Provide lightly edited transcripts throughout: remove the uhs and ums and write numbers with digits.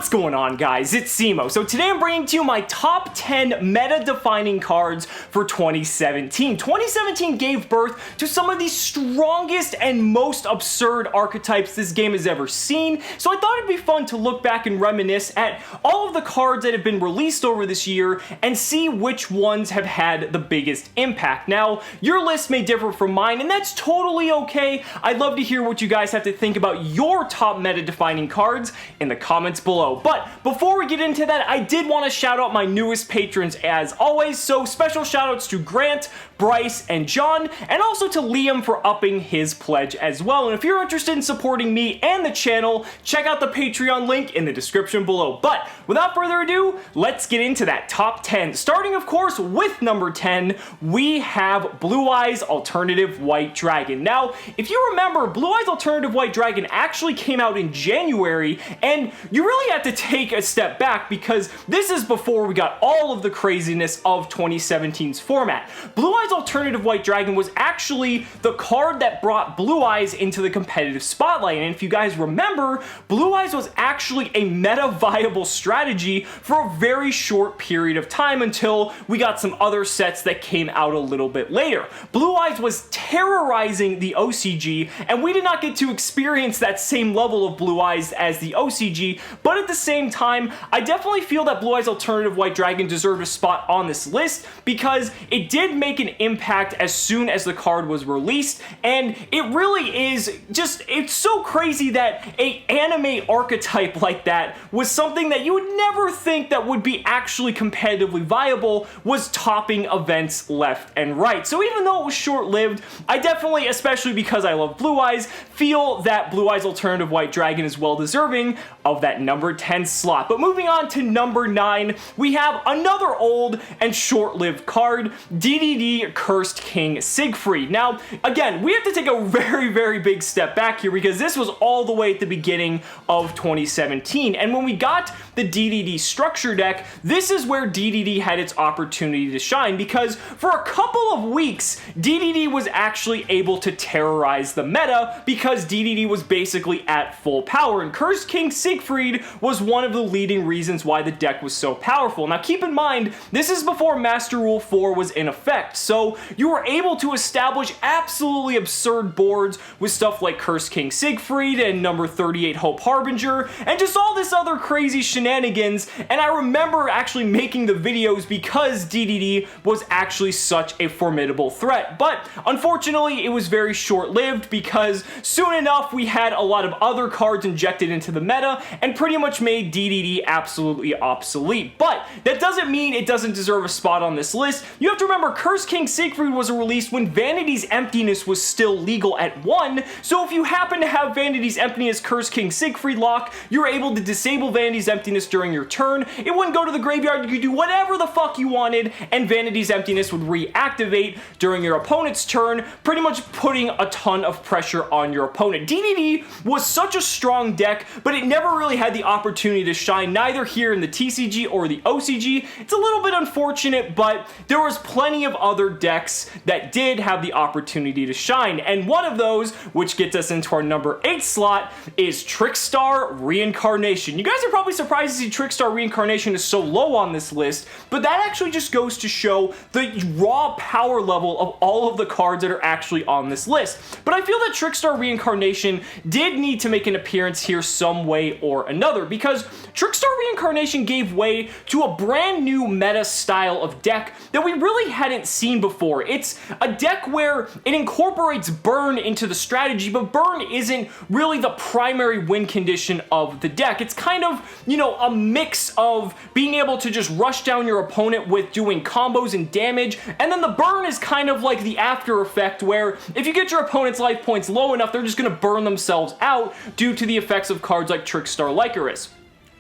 What's going on, guys? It's Cimo. So today I'm bringing to you my top 10 meta-defining cards for 2017. 2017 gave birth to some of the strongest and most absurd archetypes this game has ever seen, so I thought it'd be fun to look back and reminisce at all of the cards that have been released over this year and see which ones have had the biggest impact. Now, your list may differ from mine, and that's totally okay. I'd love to hear what you guys have to think about your top meta-defining cards in the comments below. But before we get into that, I did want to shout out my newest patrons as always, so special shout outs to Grant, Bryce, and John, and also to Liam for upping his pledge as well. And if you're interested in supporting me and the channel, check out the Patreon link in the description below. But without further ado, let's get into that top 10. Starting, of course, with number 10, we have Blue Eyes Alternative White Dragon. Now, if you remember, Blue Eyes Alternative White Dragon actually came out in January, and you really have to take a step back because this is before we got all of the craziness of 2017's format. Blue Eyes Alternative White Dragon was actually the card that brought Blue Eyes into the competitive spotlight, and if you guys remember, Blue Eyes was actually a meta-viable strategy for a very short period of time until we got some other sets that came out a little bit later. Blue Eyes was terrorizing the OCG, and we did not get to experience that same level of Blue Eyes as the OCG, but at the same time, I definitely feel that Blue Eyes Alternative White Dragon deserved a spot on this list because it did make an impact as soon as the card was released, and it really is just, it's so crazy that an anime archetype like that was something that you would never think that would be actually competitively viable was topping events left and right. So even though it was short-lived, I definitely, especially because I love Blue Eyes, feel that Blue Eyes Alternative White Dragon is well deserving of that number 10 slot. But moving on to number 9, we have another old and short-lived card, DDD Cursed King Siegfried. Now, again, we have to take a very big step back here because this was all the way at the beginning of 2017, and when we got the DDD structure deck, this is where DDD had its opportunity to shine because for a couple of weeks, DDD was actually able to terrorize the meta because DDD was basically at full power, and Cursed King Siegfried was one of the leading reasons why the deck was so powerful. Now keep in mind, this is before Master Rule 4 was in effect, so you were able to establish absolutely absurd boards with stuff like Cursed King Siegfried and number 38 Hope Harbinger, and just all this other crazy shenanigans, and I remember actually making the videos because DDD was actually such a formidable threat. But unfortunately, it was very short-lived because soon enough we had a lot of other cards injected into the meta and pretty much made DDD absolutely obsolete. But that doesn't mean it doesn't deserve a spot on this list. You have to remember, Cursed King Siegfried was released when Vanity's Emptiness was still legal at 1, so if you happen to have Vanity's Emptiness Cursed King Siegfried lock, you're able to disable Vanity's Emptiness during your turn. It wouldn't go to the graveyard, you could do whatever the fuck you wanted, and Vanity's Emptiness would reactivate during your opponent's turn, pretty much putting a ton of pressure on your opponent. DDD was such a strong deck, but it never really had the opportunity to shine, neither here in the TCG or the OCG. It's a little bit unfortunate, but there was plenty of other decks that did have the opportunity to shine, and one of those, which gets us into our number 8 slot, is Trickstar Reincarnation. You guys are probably surprised to see Trickstar Reincarnation is so low on this list, but that actually just goes to show the raw power level of all of the cards that are actually on this list. But I feel that Trickstar Reincarnation did need to make an appearance here some way or another, because Trickstar Reincarnation gave way to a brand new meta style of deck that we really hadn't seen before. It's a deck where it incorporates burn into the strategy, but burn isn't really the primary win condition of the deck. It's kind of, you know, a mix of being able to just rush down your opponent with doing combos and damage, and then the burn is kind of like the after effect where if you get your opponent's life points low enough, they're just going to burn themselves out due to the effects of cards like Trickstar Lycoris.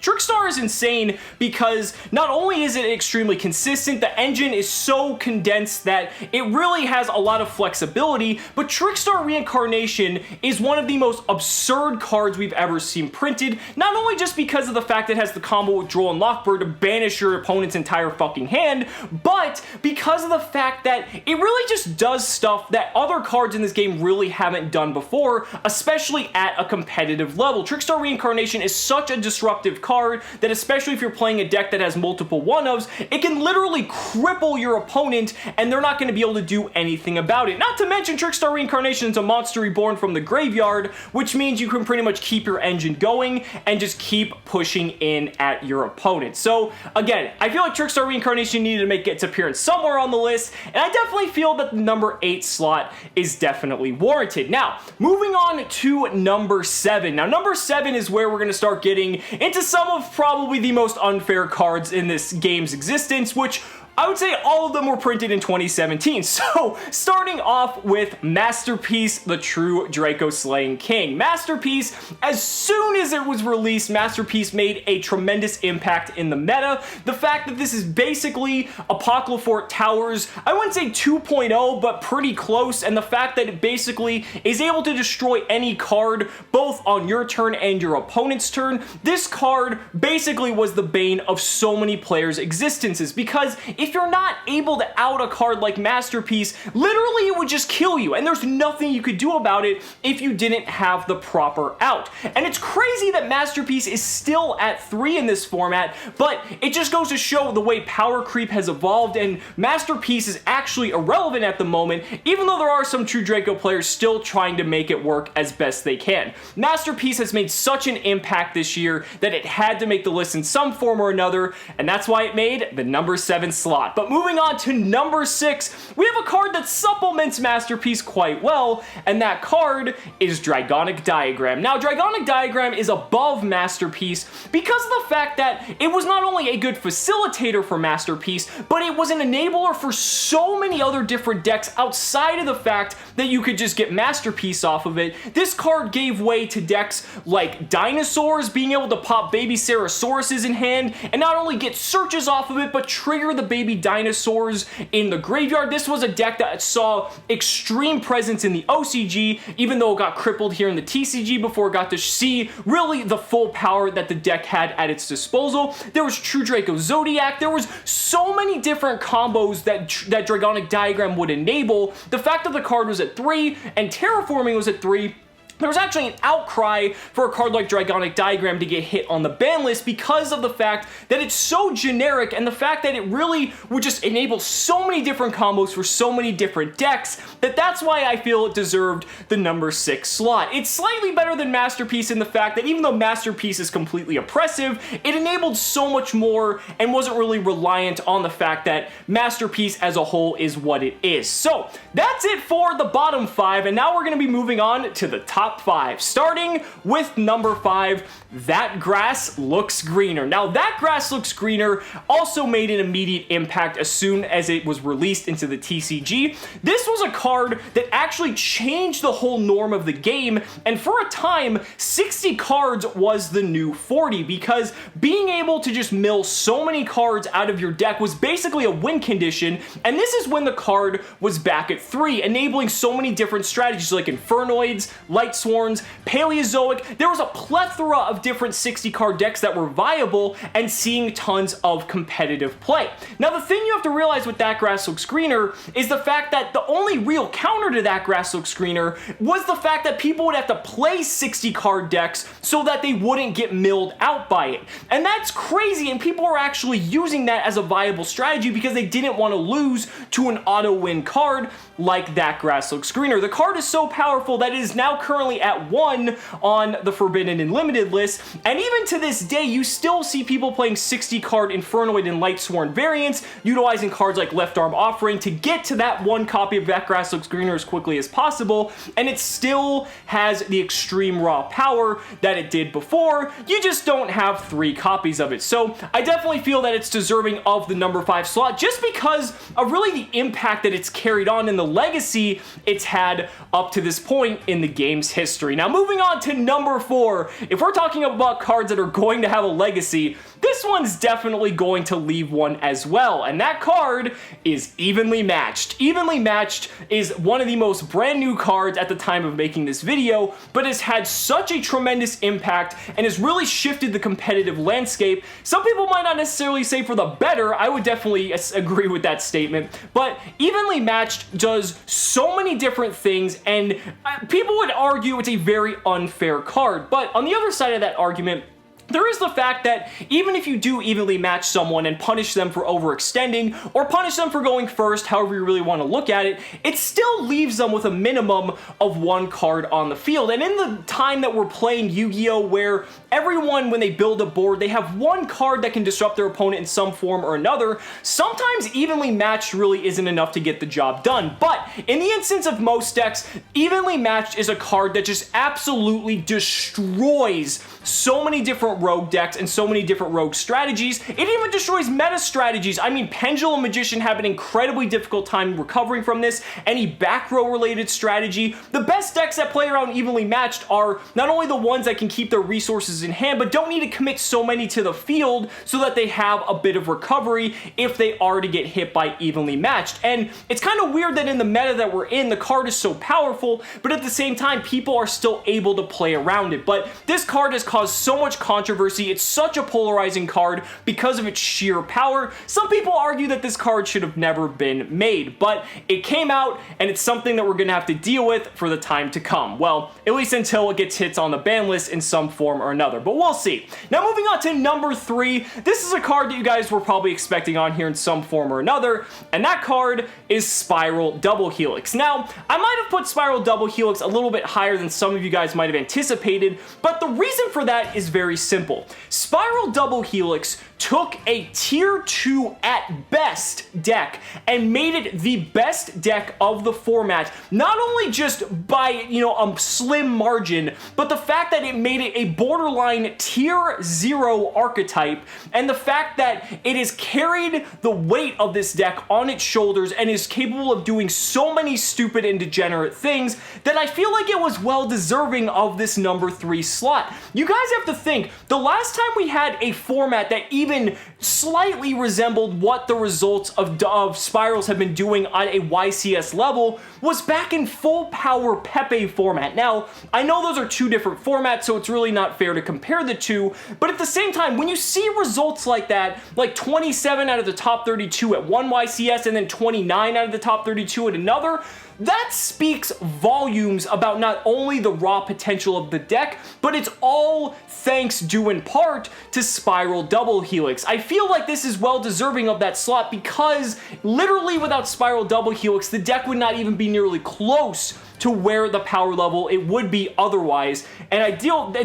Trickstar is insane because not only is it extremely consistent, the engine is so condensed that it really has a lot of flexibility, but Trickstar Reincarnation is one of the most absurd cards we've ever seen printed, not only just because of the fact that it has the combo with Droll and Lockbird to banish your opponent's entire fucking hand, but because of the fact that it really just does stuff that other cards in this game really haven't done before, especially at a competitive level. Trickstar Reincarnation is such a disruptive card card that, especially if you're playing a deck that has multiple one-ofs, it can literally cripple your opponent and they're not going to be able to do anything about it. Not to mention, Trickstar Reincarnation is a monster reborn from the graveyard, which means you can pretty much keep your engine going and just keep pushing in at your opponent. So again, I feel like Trickstar Reincarnation needed to make its appearance somewhere on the list, and I definitely feel that the number 8 slot is definitely warranted. Now, moving on to number 7. Now, number 7 is where we're going to start getting into some of probably the most unfair cards in this game's existence, which I would say all of them were printed in 2017. So, starting off with Masterpiece, the True Draco Slaying King. Masterpiece, as soon as it was released, Masterpiece made a tremendous impact in the meta. The fact that this is basically Apocalyphort Towers, I wouldn't say 2.0, but pretty close, and the fact that it basically is able to destroy any card, both on your turn and your opponent's turn. This card basically was the bane of so many players' existences, because if you're not able to out a card like Masterpiece, literally it would just kill you, and there's nothing you could do about it if you didn't have the proper out. And it's crazy that Masterpiece is still at 3 in this format, but it just goes to show the way power creep has evolved, and Masterpiece is actually irrelevant at the moment, even though there are some True Draco players still trying to make it work as best they can. Masterpiece has made such an impact this year that it had to make the list in some form or another, and that's why it made the number 7 slot. But moving on to number 6, we have a card that supplements Masterpiece quite well, and that card is Dragonic Diagram. Now, Dragonic Diagram is above Masterpiece because of the fact that it was not only a good facilitator for Masterpiece, but it was an enabler for so many other different decks outside of the fact that you could just get Masterpiece off of it. This card gave way to decks like Dinosaurs, being able to pop baby Cerasauruses in hand, and not only get searches off of it, but trigger the baby dinosaurs in the graveyard. This was a deck that saw extreme presence in the OCG, even though it got crippled here in the TCG before it got to see really the full power that the deck had at its disposal. There was True Draco Zodiac. There was so many different combos that Dragonic Diagram would enable. The fact that the card was at 3 and Terraforming was at 3, there was actually an outcry for a card like Dragonic Diagram to get hit on the ban list because of the fact that it's so generic and the fact that it really would just enable so many different combos for so many different decks that's why I feel it deserved the number 6 slot. It's slightly better than Masterpiece in the fact that even though Masterpiece is completely oppressive, it enabled so much more and wasn't really reliant on the fact that Masterpiece as a whole is what it is. So that's it for the bottom 5, and now we're going to be moving on to the top 5, starting with number 5, That Grass Looks Greener. Now, That Grass Looks Greener also made an immediate impact as soon as it was released into the TCG. This was a card that actually changed the whole norm of the game, and for a time, 60 cards was the new 40, because being able to just mill so many cards out of your deck was basically a win condition, and this is when the card was back at 3, enabling so many different strategies like Infernoids, Light Sworns, Paleozoic. There was a plethora of different 60 card decks that were viable and seeing tons of competitive play. Now, the thing you have to realize with That Grass Looks Greener is the fact that the only real counter to That Grass Looks Greener was the fact that people would have to play 60 card decks so that they wouldn't get milled out by it. And that's crazy, and people are actually using that as a viable strategy because they didn't want to lose to an auto win card like That Grass Looks Greener. The card is so powerful that it is now currently at 1 on the Forbidden and Limited list, and even to this day, you still see people playing 60 card Infernoid and Lightsworn variants, utilizing cards like Left Arm Offering to get to that 1 copy of That Grass Looks Greener as quickly as possible, and it still has the extreme raw power that it did before. You just don't have 3 copies of it. So I definitely feel that it's deserving of the number 5 slot just because of really the impact that it's carried on in the legacy it's had up to this point in the game's history. Now, moving on to number 4, if we're talking about cards that are going to have a legacy, this one's definitely going to leave one as well, and that card is Evenly Matched. Evenly Matched is one of the most brand new cards at the time of making this video, but has had such a tremendous impact and has really shifted the competitive landscape. Some people might not necessarily say for the better. I would definitely agree with that statement, but Evenly Matched does so many different things, and people would argue it's a very unfair card, but on the other side of that argument, there is the fact that even if you do evenly match someone and punish them for overextending, or punish them for going first, however you really want to look at it, it still leaves them with a minimum of 1 card on the field. And in the time that we're playing Yu-Gi-Oh! Where everyone, when they build a board, they have 1 card that can disrupt their opponent in some form or another, sometimes evenly matched really isn't enough to get the job done. But in the instance of most decks, evenly matched is a card that just absolutely destroys so many different rogue decks and so many different rogue strategies. It even destroys meta strategies. I mean, Pendulum Magician have an incredibly difficult time recovering from this. Any back row related strategy. The best decks that play around evenly matched are not only the ones that can keep their resources in hand, but don't need to commit so many to the field so that they have a bit of recovery if they are to get hit by evenly matched. And it's kind of weird that in the meta that we're in, the card is so powerful, but at the same time, people are still able to play around it. But this card has caused so much controversy. It's such a polarizing card because of its sheer power. Some people argue that this card should have never been made, but it came out and it's something that we're going to have to deal with for the time to come. Well, at least until it gets hits on the ban list in some form or another, but we'll see. Now moving on to number 3, this is a card that you guys were probably expecting on here in some form or another, and that card is Spiral Double Helix. Now, I might have put Spiral Double Helix a little bit higher than some of you guys might have anticipated, but the reason for that is very simple. Spiral Double Helix took a tier 2 at best deck and made it the best deck of the format, not only just by, a slim margin, but the fact that it made it a borderline tier 0 archetype, and the fact that it has carried the weight of this deck on its shoulders and is capable of doing so many stupid and degenerate things that I feel like it was well deserving of this number 3 slot. You guys have to think, the last time we had a format that even slightly resembled what the results of Spirals have been doing on a YCS level was back in full power Pepe format. Now, I know those are 2 different formats, so it's really not fair to compare the 2, but at the same time, when you see results like that, like 27 out of the top 32 at one YCS and then 29 out of the top 32 at another, that speaks volumes about not only the raw potential of the deck, but it's all thanks due in part to Spiral Double Helix. I feel like this is well deserving of that slot because literally without Spiral Double Helix, the deck would not even be nearly close to where the power level it would be otherwise, and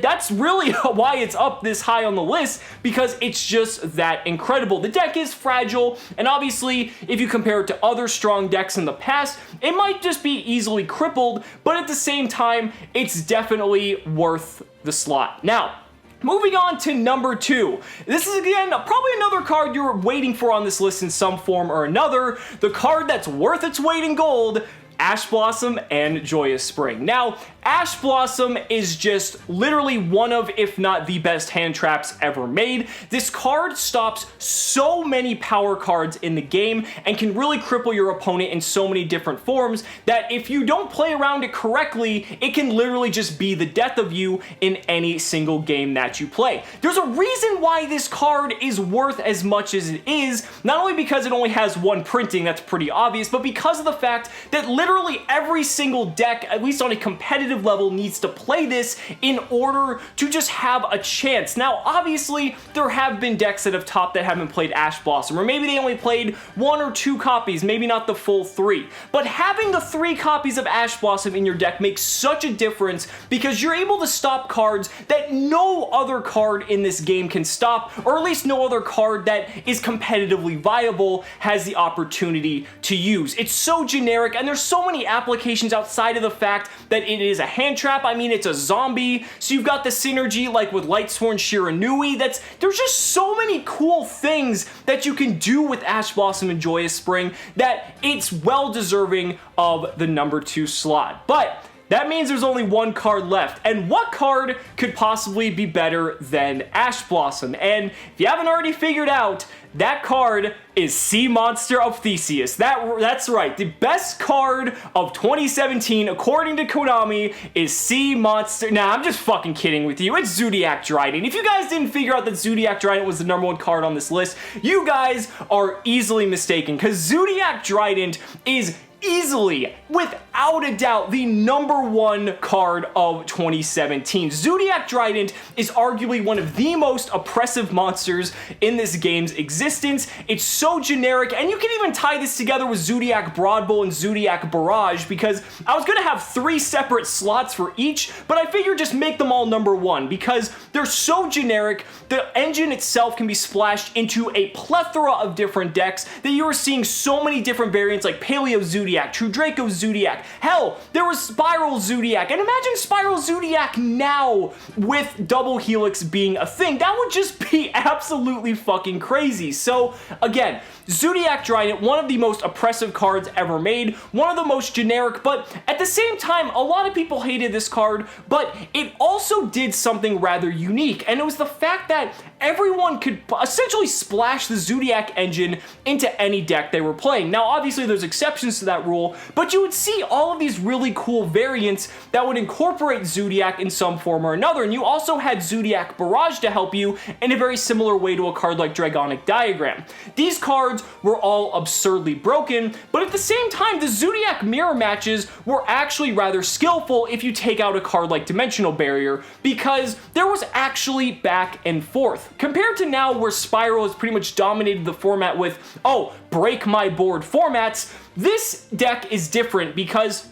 that's really why it's up this high on the list, because it's just that incredible. The deck is fragile, and obviously if you compare it to other strong decks in the past, it might just be easily crippled, but at the same time, it's definitely worth the slot. Now, moving on to number 2. This is, again, probably another card you're waiting for on this list in some form or another. The card that's worth its weight in gold, Ash Blossom and Joyous Spring. Now, Ash Blossom is just literally one of, if not the best hand traps ever made. This card stops so many power cards in the game and can really cripple your opponent in so many different forms that if you don't play around it correctly, it can literally just be the death of you in any single game that you play. There's a reason why this card is worth as much as it is, not only because it only has 1 printing, that's pretty obvious, but because of the fact that literally every single deck, at least on a competitive level, needs to play this in order to just have a chance. Now, obviously, there have been decks that have topped that haven't played Ash Blossom, or maybe they only played 1 or 2 copies, maybe not the full 3. But having the 3 copies of Ash Blossom in your deck makes such a difference because you're able to stop cards that no other card in this game can stop, or at least no other card that is competitively viable has the opportunity to use. It's so generic, and there's so many applications outside of the fact that it is a hand trap. I mean, it's a zombie, so you've got the synergy like with Lightsworn Shiranui. There's just so many cool things that you can do with Ash Blossom and Joyous Spring that it's well deserving of the number 2 slot. But that means there's only 1 card left, and what card could possibly be better than Ash Blossom? And if you haven't already figured out, that card is Sea Monster of Theseus. That's right, the best card of 2017, according to Konami, is Sea Monster. Nah, I'm just fucking kidding with you. It's Zodiac Trident. If you guys didn't figure out that Zodiac Trident was the number 1 card on this list, you guys are easily mistaken, because Zodiac Trident is easily, without a doubt the #1 card of 2017. Zodiac Trident is arguably one of the most oppressive monsters in this game's existence. It's so generic, and you can even tie this together with Zodiac Broad Bowl and Zodiac Barrage, because I was gonna have 3 separate slots for each, but I figured just make them all #1 because they're so generic. The engine itself can be splashed into a plethora of different decks that you are seeing so many different variants like Paleo Zodiac, True Draco Zodiac, hell, there was Spiral Zodiac, and imagine Spiral Zodiac now with double helix being a thing. That would just be absolutely fucking crazy. So again, Zodiac Trident, one of the most oppressive cards ever made, one of the most generic, but at the same time, a lot of people hated this card, but it also did something rather unique, and it was the fact that everyone could essentially splash the Zodiac engine into any deck they were playing. Now, obviously, there's exceptions to that rule, but you would see all of these really cool variants that would incorporate Zodiac in some form or another, and you also had Zodiac Barrage to help you in a very similar way to a card like Dragonic Diagram. These cards were all absurdly broken, but at the same time, the Zodiac mirror matches were actually rather skillful if you take out a card like Dimensional Barrier, because there was actually back and forth. Compared to now where Spiral has pretty much dominated the format with, oh, break my board formats, this deck is different because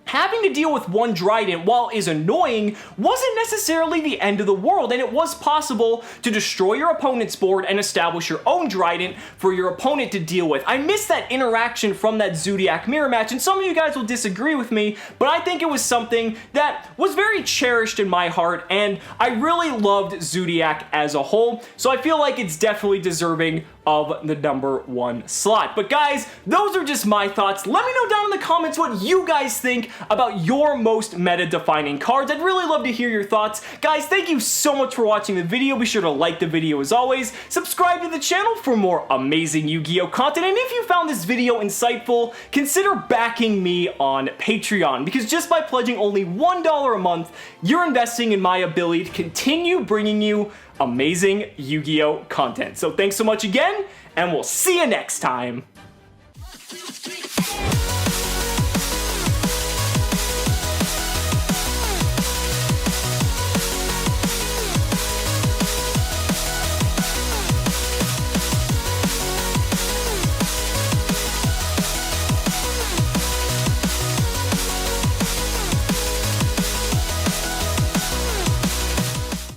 having to deal with one Trident, while is annoying, wasn't necessarily the end of the world, and it was possible to destroy your opponent's board and establish your own Trident for your opponent to deal with. I miss that interaction from that Zodiac mirror match, and some of you guys will disagree with me, but I think it was something that was very cherished in my heart, and I really loved Zodiac as a whole, so I feel like it's definitely deserving of the #1 slot. But guys, those are just my thoughts. Let me know down in the comments what you guys think about your most meta-defining cards. I'd really love to hear your thoughts. Guys, thank you so much for watching the video. Be sure to like the video as always. Subscribe to the channel for more amazing Yu-Gi-Oh content. And if you found this video insightful, consider backing me on Patreon, because just by pledging only $1 a month, you're investing in my ability to continue bringing you amazing Yu-Gi-Oh content. So thanks so much again, and we'll see you next time.